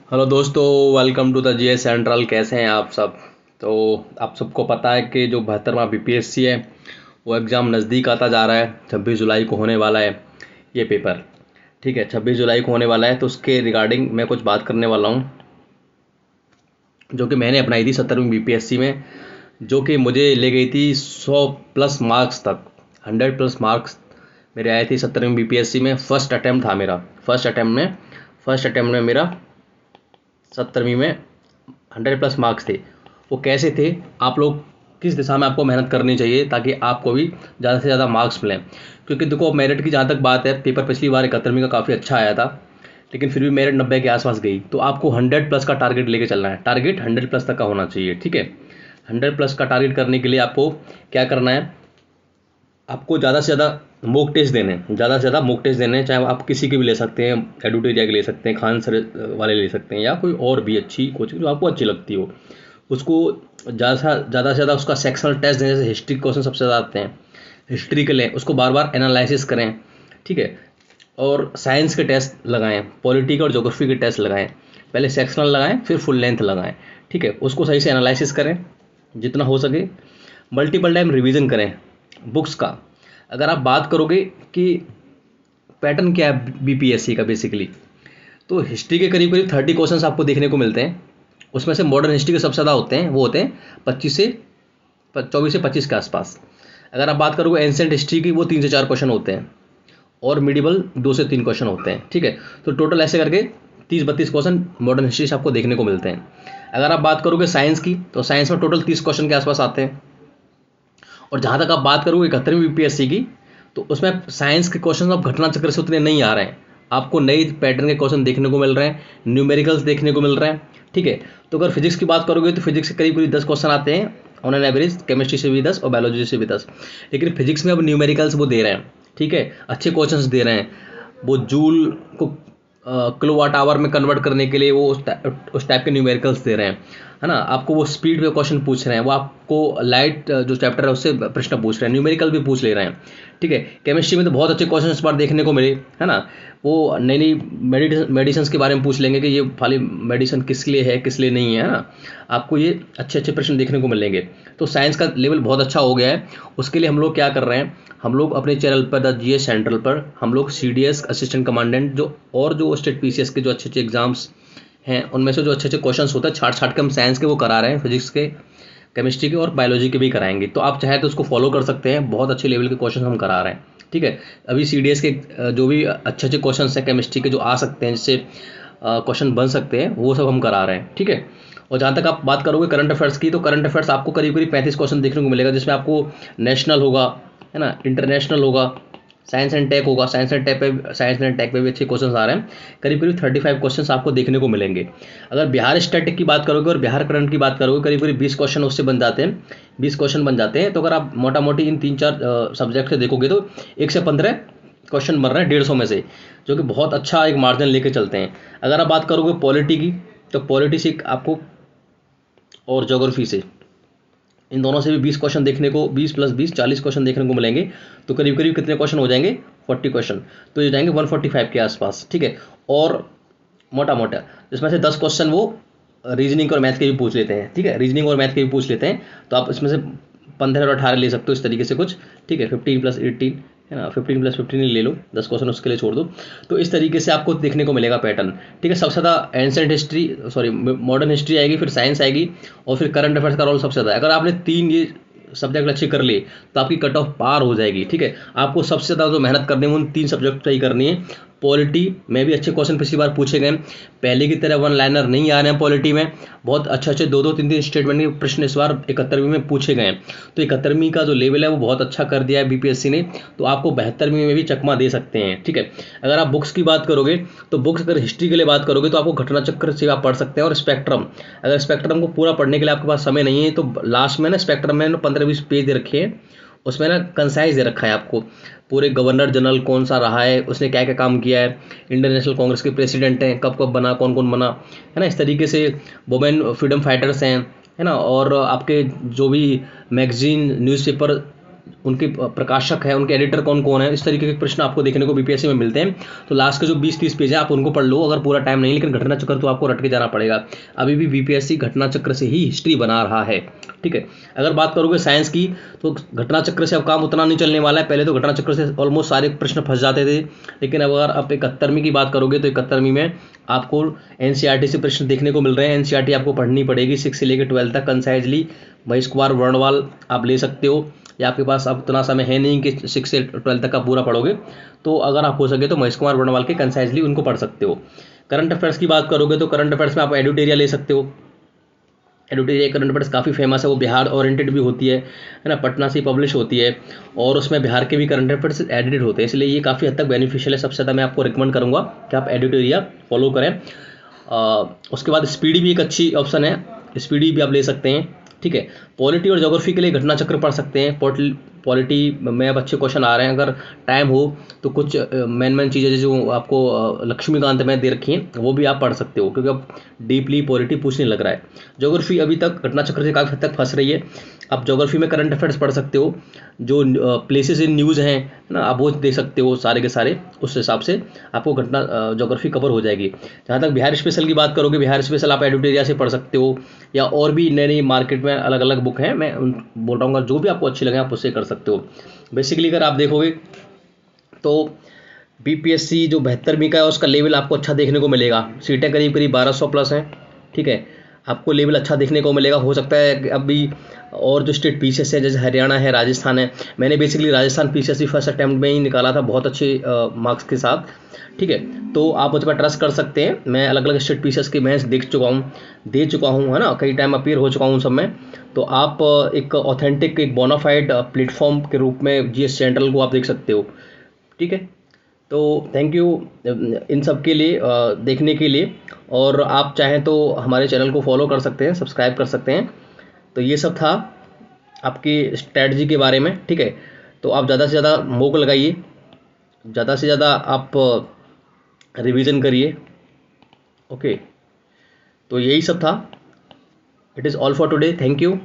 Hello दोस्तों, welcome to the GS central. कैसे हैं आप सब? तो आप सबको पता है कि जो 72वां बीपीएससी है वो एग्ज़ाम नज़दीक आता जा रहा है। 26 जुलाई को होने वाला है ये पेपर। ठीक है, 26 जुलाई को होने वाला है, तो उसके रिगार्डिंग मैं कुछ बात करने वाला हूँ जो कि मैंने अपनाई थी 70वीं बीपीएससी में, जो कि मुझे ले गई थी 100+ मार्क्स तक। 100+ मार्क्स मेरे आए थे 70वीं बीपीएससी में। फर्स्ट अटैम्प्ट में मेरा 70वीं में 100+ मार्क्स थे। वो कैसे थे? आप लोग किस दिशा में आपको मेहनत करनी चाहिए ताकि आपको भी ज़्यादा से ज़्यादा मार्क्स मिलें? क्योंकि देखो, मेरिट की जहाँ तक बात है, पेपर पिछली बार 71वीं का काफ़ी अच्छा आया था, लेकिन फिर भी मेरिट 90 के आसपास गई। तो आपको 100+ का टारगेट लेके चलना है। टारगेट 100+ तक का होना चाहिए। ठीक है, 100+ का टारगेट करने के लिए आपको क्या करना है? आपको ज़्यादा से ज़्यादा मॉक टेस्ट देने हैं। ज़्यादा से ज़्यादा मॉक टेस्ट देने हैं, चाहे आप किसी के भी ले सकते हैं, एडुटेरिया के ले सकते हैं, खान सर वाले ले सकते हैं, या कोई और भी अच्छी कोचिंग जो आपको अच्छी लगती हो उसको। ज़्यादा से ज़्यादा उसका सेक्शनल टेस्ट दें। जैसे हिस्ट्री क्वेश्चन सबसे ज़्यादा आते हैं, हिस्ट्री के लें, उसको बार बार एनालिसिस करें। ठीक है, और साइंस के टेस्ट लगाएं, पॉलिटी के और ज्योग्राफी के टेस्ट लगाएं। पहले सेक्शनल लगाएं, फिर फुल लेंथ लगाएं। ठीक है, उसको सही से एनालिसिस करें जितना हो सके। मल्टीपल टाइम रिवीजन करें बुक्स का। अगर आप बात करोगे कि पैटर्न क्या है बीपीएससी का, बेसिकली तो हिस्ट्री के करीब करीब 30 क्वेश्चंस आपको देखने को मिलते हैं। उसमें से मॉडर्न हिस्ट्री के सबसे ज़्यादा होते हैं, वो होते हैं 24 से 25 के आसपास। अगर आप बात करोगे एंशिएंट हिस्ट्री की, वो 3 से 4 क्वेश्चन होते हैं, और मिडिवल 2 से 3 क्वेश्चन होते हैं। ठीक है, तो टोटल ऐसे करके 30-32 क्वेश्चन मॉडर्न हिस्ट्री से आपको देखने को मिलते हैं। अगर आप बात करोगे साइंस की, तो साइंस में टोटल 30 क्वेश्चन के आसपास आते हैं। और जहाँ तक आप बात करोगे 71वीं बीपीएससी की, तो उसमें साइंस के क्वेश्चन अब घटना चक्र से उतने नहीं आ रहे हैं। आपको नई पैटर्न के क्वेश्चन देखने को मिल रहे हैं, न्यूमेरिकल्स देखने को मिल रहे हैं। ठीक है, तो अगर फिजिक्स की बात करोगे तो फिजिक्स के करीब करीब 10 क्वेश्चन आते हैं ऑन एन एवरेज, केमिस्ट्री से भी 10 और बायोलॉजी से भी 10। लेकिन फिजिक्स में अब न्यूमेरिकल्स वो दे रहे हैं। ठीक है, अच्छे क्वेश्चन दे रहे हैं। वो जूल को किलोवाट आवर में कन्वर्ट करने के लिए वो उस टाइप के न्यूमेरिकल्स दे रहे हैं, है ना। आपको वो स्पीड पे क्वेश्चन पूछ रहे हैं, वो आपको लाइट जो चैप्टर है उससे प्रश्न पूछ रहे हैं, न्यूमेरिकल भी पूछ ले रहे हैं। ठीक है, केमिस्ट्री में तो बहुत अच्छे क्वेश्चन इस बार देखने को मिले, है ना। वो नई नई मेडिसिन के बारे में पूछ लेंगे कि ये खाली मेडिसिन किस लिए है, किस लिए नहीं है ना। आपको ये अच्छे अच्छे प्रश्न देखने को मिलेंगे। तो साइंस का लेवल बहुत अच्छा हो गया है। उसके लिए हम लोग क्या कर रहे हैं, हम लोग अपने चैनल पर द जीएस सेंट्रल पर हम लोग सीडीएस असिस्टेंट कमांडेंट जो स्टेट पीसीएस के जो अच्छे अच्छे एग्जाम्स हैं, उनमें से जो अच्छे अच्छे क्वेश्चंस होते हैं, छाट छाट के हम साइंस के वो करा रहे हैं, फिजिक्स के, केमिस्ट्री के और बायोलॉजी के भी कराएंगे। तो आप चाहे तो उसको फॉलो कर सकते हैं, बहुत अच्छे लेवल के क्वेश्चन हम करा रहे हैं। ठीक है, अभी सीडीएस के जो भी अच्छे अच्छे क्वेश्चन हैं केमिस्ट्री के जो आ सकते हैं, जिससे क्वेश्चन बन सकते हैं, वो सब हम करा रहे हैं। ठीक है, और जहाँ तक आप बात करोगे करंट अफेयर्स की, तो करंट अफेयर्स आपको करीब करीब 35 क्वेश्चन देखने को मिलेगा, जिसमें आपको नेशनल होगा, है ना, इंटरनेशनल होगा, साइंस एंड टेक होगा। साइंस एंड टेक पे भी अच्छे क्वेश्चन आ रहे हैं। करीब करीब 35 क्वेश्चन आपको देखने को मिलेंगे। अगर बिहार स्टैटिक की बात करोगे और बिहार करंट की बात करोगे, करीब करीब 20 क्वेश्चन उससे बन जाते हैं, 20 क्वेश्चन बन जाते हैं। तो अगर आप मोटा मोटी इन 3-4 सब्जेक्ट से देखोगे तो 1 से 15 क्वेश्चन बन रहे हैं 150 में से, जो कि बहुत अच्छा एक मार्जिन लेके चलते हैं। अगर आप बात करोगे पॉलिटी की, तो पॉलिटी से आपको और ज्योग्राफी से, इन दोनों से भी 20 क्वेश्चन देखने को, 20+20 40 क्वेश्चन देखने को मिलेंगे। तो करीब करीब कितने क्वेश्चन हो जाएंगे? 40 क्वेश्चन, तो ये जाएंगे 145 के आसपास। ठीक है, और मोटा मोटा जिसमें से 10 क्वेश्चन वो रीजनिंग और मैथ के भी पूछ लेते हैं। ठीक है, रीजनिंग और मैथ के भी पूछ लेते हैं, तो आप इसमें से 15 और 18 ले सकते हो, इस तरीके से कुछ। ठीक है, 15+18, है ना, 15+15 ले लो, 10 क्वेश्चन उसके लिए छोड़ दो। तो इस तरीके से आपको देखने को मिलेगा पैटर्न। ठीक है, सबसे ज़्यादा ancient history, sorry modern history आएगी, फिर साइंस आएगी, और फिर करंट अफेयर्स का रोल सबसे ज़्यादा है। अगर आपने 3 ये सब्जेक्ट अच्छे कर लिए तो आपकी कट ऑफ पार हो जाएगी। ठीक है, आपको सबसे ज़्यादा जो मेहनत करनी है उन 3 सब्जेक्ट पर ही करनी है। पॉलिटी में भी अच्छे क्वेश्चन पिछली बार पूछे गए, पहले की तरह वन लाइनर नहीं आ रहे हैं पॉलिटी में, बहुत अच्छे अच्छे 2-2, 3-3 स्टेटमेंट के प्रश्न इस बार 71वीं में पूछे गए हैं। तो 71वीं का जो लेवल है वो बहुत अच्छा कर दिया है बीपीएससी ने, तो आपको 72वीं में भी चकमा दे सकते हैं। ठीक है, अगर आप बुक्स की बात करोगे, तो बुक्स अगर हिस्ट्री के लिए बात करोगे तो आपको घटना चक्र से आप पढ़ सकते हैं, और स्पेक्ट्रम, अगर स्पेक्ट्रम को पूरा पढ़ने के लिए आपके पास समय नहीं है, तो लास्ट में ना स्पेक्ट्रम में 15-20 पेज दे रखे हैं, उसमें ना कंसाइज दे रखा है आपको, पूरे गवर्नर जनरल कौन सा रहा है, उसने क्या क्या काम किया है, इंडियन नेशनल कांग्रेस के प्रेसिडेंट हैं, कब कब बना, कौन कौन बना, है ना, इस तरीके से वुमेन फ्रीडम फाइटर्स हैं, है ना, और आपके जो भी मैगजीन न्यूज़पेपर उनके प्रकाशक है, उनके एडिटर कौन कौन है, इस तरीके के प्रश्न आपको देखने को बीपीएससी में मिलते हैं। तो लास्ट के जो 20-30 पेज है आप उनको पढ़ लो अगर पूरा टाइम नहीं, लेकिन घटना चक्र तो आपको रट के जाना पड़ेगा। अभी भी बीपीएससी घटना चक्र से ही हिस्ट्री बना रहा है, ठीक है। अगर बात करोगे साइंस की तो घटना चक्र से अब काम उतना नहीं चलने वाला है। पहले तो घटना चक्र से ऑलमोस्ट सारे प्रश्न फंस जाते थे, लेकिन अब अगर आप 71वीं की बात करोगे तो 71वीं में आपको एनसीईआरटी से प्रश्न देखने को मिल रहे हैं। एनसीईआरटी आपको पढ़नी पड़ेगी 6 से लेकर 12 तक कंसाइजली। महेश कुमार वर्णवाल आप ले सकते हो, या आपके पास अब उतना समय है नहीं कि 6 से 12 तक का पूरा पढ़ोगे, तो अगर आप हो सके तो महेश कुमार वर्णवाल के कंसाइजली उनको पढ़ सकते हो। करंट अफेयर्स की बात करोगे तो करंट अफेयर्स में आप एडुटेरिया ले सकते हो। एडुटेरिया करंट अफेयर्स काफ़ी फेमस है, वो बिहार ओरिएंटेड भी होती है ना, पटना से पब्लिश होती है, और उसमें बिहार के भी करंट अफेयर्स एडिटेड होते हैं, इसलिए ये काफ़ी हद तक बेनिफिशियल है। सबसे ज़्यादा मैं आपको रिकमेंड करूँगा कि आप एडुटेरिया फॉलो करें। उसके बाद स्पीडी भी एक अच्छी ऑप्शन है, स्पीडी भी आप ले सकते हैं, ठीक है। पॉलिटी और ज्योग्राफी के लिए घटना चक्र पढ़ सकते हैं। पॉलिटी में अब अच्छे क्वेश्चन आ रहे हैं, अगर टाइम हो तो कुछ मेन चीज़ें जो आपको लक्ष्मीकांत में दे रखी हैं वो भी आप पढ़ सकते हो, क्योंकि अब डीपली पॉलिटी पूछने लग रहा है। ज्योग्राफी अभी तक घटना चक्र से काफ़ी हद तक फंस रही है। आप ज्योग्राफी में करंट अफेयर्स पढ़ सकते हो, जो प्लेसेस इन न्यूज़ हैं ना, आप वो देख सकते हो सारे के सारे, उस हिसाब से आपको घटना ज्योग्राफी कवर हो जाएगी। जहाँ तक बिहार स्पेशल की बात करोगे, बिहार स्पेशल आप एडुटेरिया से पढ़ सकते हो, या और भी नई नई मार्केट में अलग अलग बुक हैं, मैं बोल रहा हूँ जो भी आपको अच्छी लगे आप उससे कर सकते हो। बेसिकली अगर आप देखोगे तो बीपीएससी जो 72वीं का है उसका लेवल आपको अच्छा देखने को मिलेगा। सीटें करीब करीब 1200 प्लस हैं, ठीक है। आपको लेवल अच्छा देखने को मिलेगा। हो सकता है कि अभी और जो स्टेट पीसीएस है, जैसे हरियाणा है, राजस्थान है, मैंने basically Rajasthan PCS first attempt में ही निकाला था बहुत अच्छे मार्क्स के साथ, ठीक है। तो आप उस पर ट्रस्ट कर सकते हैं। मैं अलग अलग स्टेट पीसीएस के मैच दे चुका हूँ, है ना, कई टाइम अपीयर हो चुका हूँ सब में। तो आप एक ऑथेंटिक, एक बोनाफाइड प्लेटफॉर्म के रूप में जीएस सेंट्रल को आप देख सकते हो, ठीक है। तो थैंक यू इन सब के लिए देखने के लिए, और आप चाहें तो हमारे चैनल को फॉलो कर सकते हैं, सब्सक्राइब कर सकते हैं। तो ये सब था आपकी स्ट्रैटेजी के बारे में, ठीक है। तो आप ज़्यादा से ज़्यादा मोक लगाइए, ज़्यादा से ज़्यादा आप रिवीजन करिए, ओके। तो यही सब था। It is all for today, thank you.